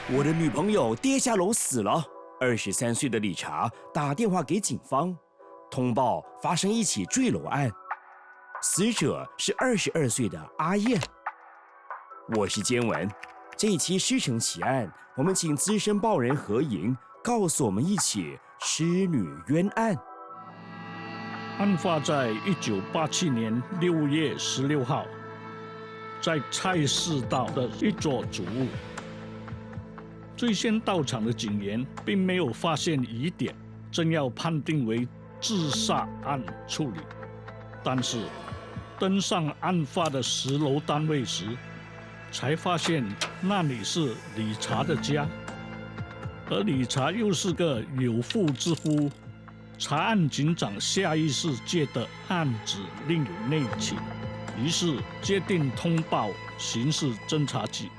我的女朋友跌下楼死了。23岁的理查打电话给警方，通报发生一起坠楼案，死者是22岁的阿燕。我是坚文，这一期师承奇案，我们请资深报人何莹告诉我们一起痴女冤案。案发在1987年6月16号，在菜市道的一座主屋。最先到场的警员并没有发现疑点，正要判定为自杀案处理。但是登上案发的10楼单位时，才发现那里是理查的家，而理查又是个有妇之夫。查案警长下意识觉得案子另有内情，于是决定通报刑事侦查局。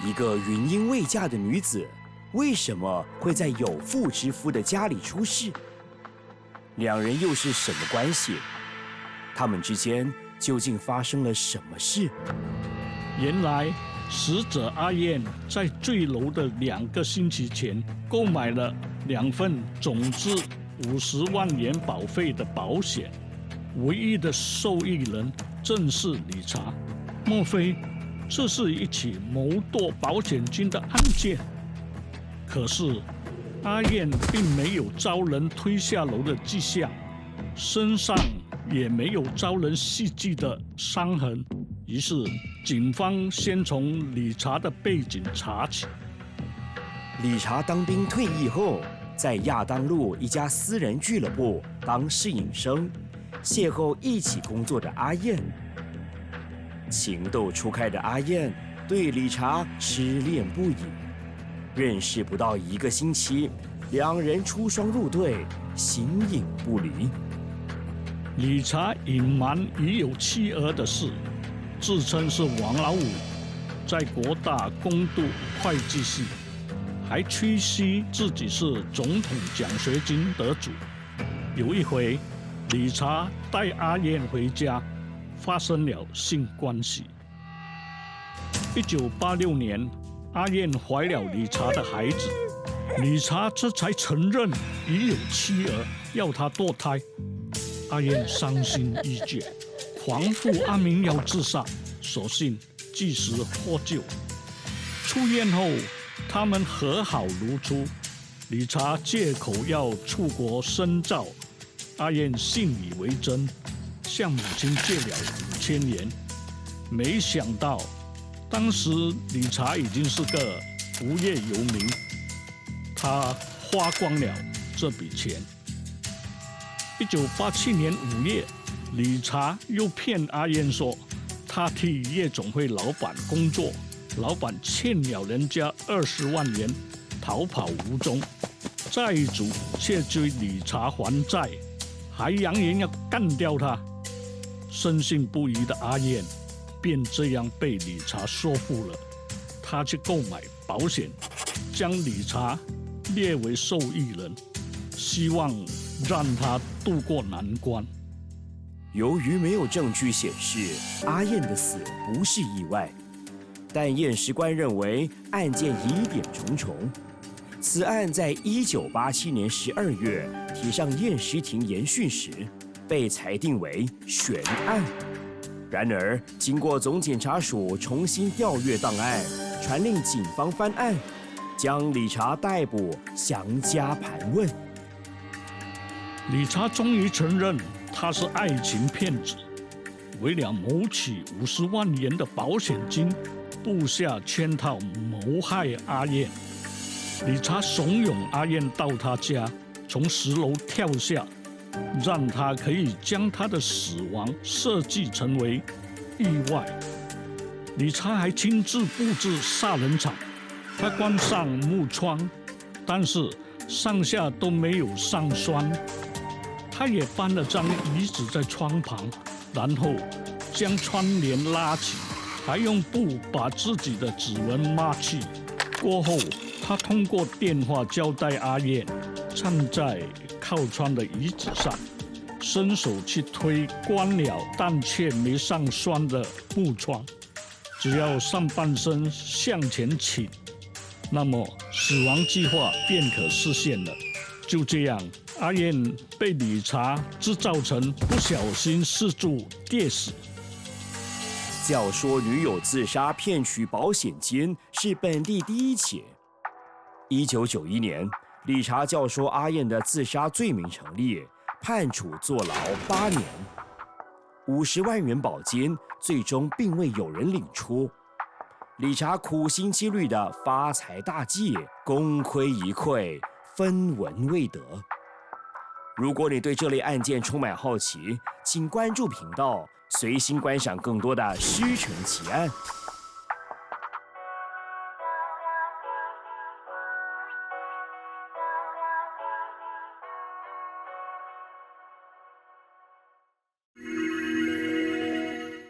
一个云英未嫁的女子，为什么会在有妇之夫的家里出事？两人又是什么关系？他们之间究竟发生了什么事？原来，死者阿燕在坠楼的2个星期前购买了2份总值50万元保费的保险，唯一的受益人正是理查。莫非这是一起谋夺保险金的案件？可是阿燕并没有遭人推下楼的迹象，身上也没有遭人袭击的伤痕。于是警方先从理查的背景查起。理查当兵退役后，在亚当路一家私人俱乐部当侍应生，邂逅一起工作的阿燕。情窦初开的阿燕对理查痴恋不已，认识不到1个星期，两人出双入对，形影不离。理查隐瞒已有妻儿的事，自称是王老五，在国大攻读会计系，还吹嘘自己是总统奖学金得主。有一回，理查带阿燕回家，发生了性关系。1986年，阿燕怀了理查的孩子，理查这才承认已有妻儿，要他堕胎。阿燕伤心欲绝，狂父阿明要自杀，所幸及时获救。出院后，他们和好如初。理查借口要出国深造，阿燕信以为真，向母亲借了5000元。没想到，当时理查已经是个无业游民，他花光了这笔钱。1987年5月，理查又骗阿燕说，他替夜总会老板工作，老板欠了人家20万元，逃跑无踪，债主却追理查还债，还扬言要干掉他。深信不疑的阿燕便这样被理查说服了，他去购买保险，将理查列为受益人，希望让他渡过难关。由于没有证据显示阿燕的死不是意外，但验尸官认为案件疑点重重。此案在1987年12月提上验尸庭研讯时，被裁定为悬案。然而，经过总检察署重新调阅档案，传令警方翻案，将理查逮捕，详加盘问。理查终于承认他是爱情骗子，为了谋取50万元的保险金，布下圈套谋害阿燕。理查怂恿阿燕到他家，从10楼跳下，让他可以将他的死亡设计成为意外。理查还亲自布置杀人场，他关上木窗，但是上下都没有上栓。他也搬了张椅子在窗旁，然后将窗帘拉起，还用布把自己的指纹抹去。过后，他通过电话交代阿燕站在靠窗的椅子上，伸手去推关了但却没上栓的木窗。只要上半身向前倾，那么死亡计划便可实现了。就这样，阿燕被理查制造成不小心失足跌死。教唆女友自杀骗取保险金是本地第一起。1991年，理查教唆阿燕的自杀罪名成立，判处坐牢8年，50万元保金最终并未有人领出。理查苦心积虑的发财大计，功亏一篑，分文未得。如果你对这类案件充满好奇，请关注频道，随心观赏更多的虚城奇案。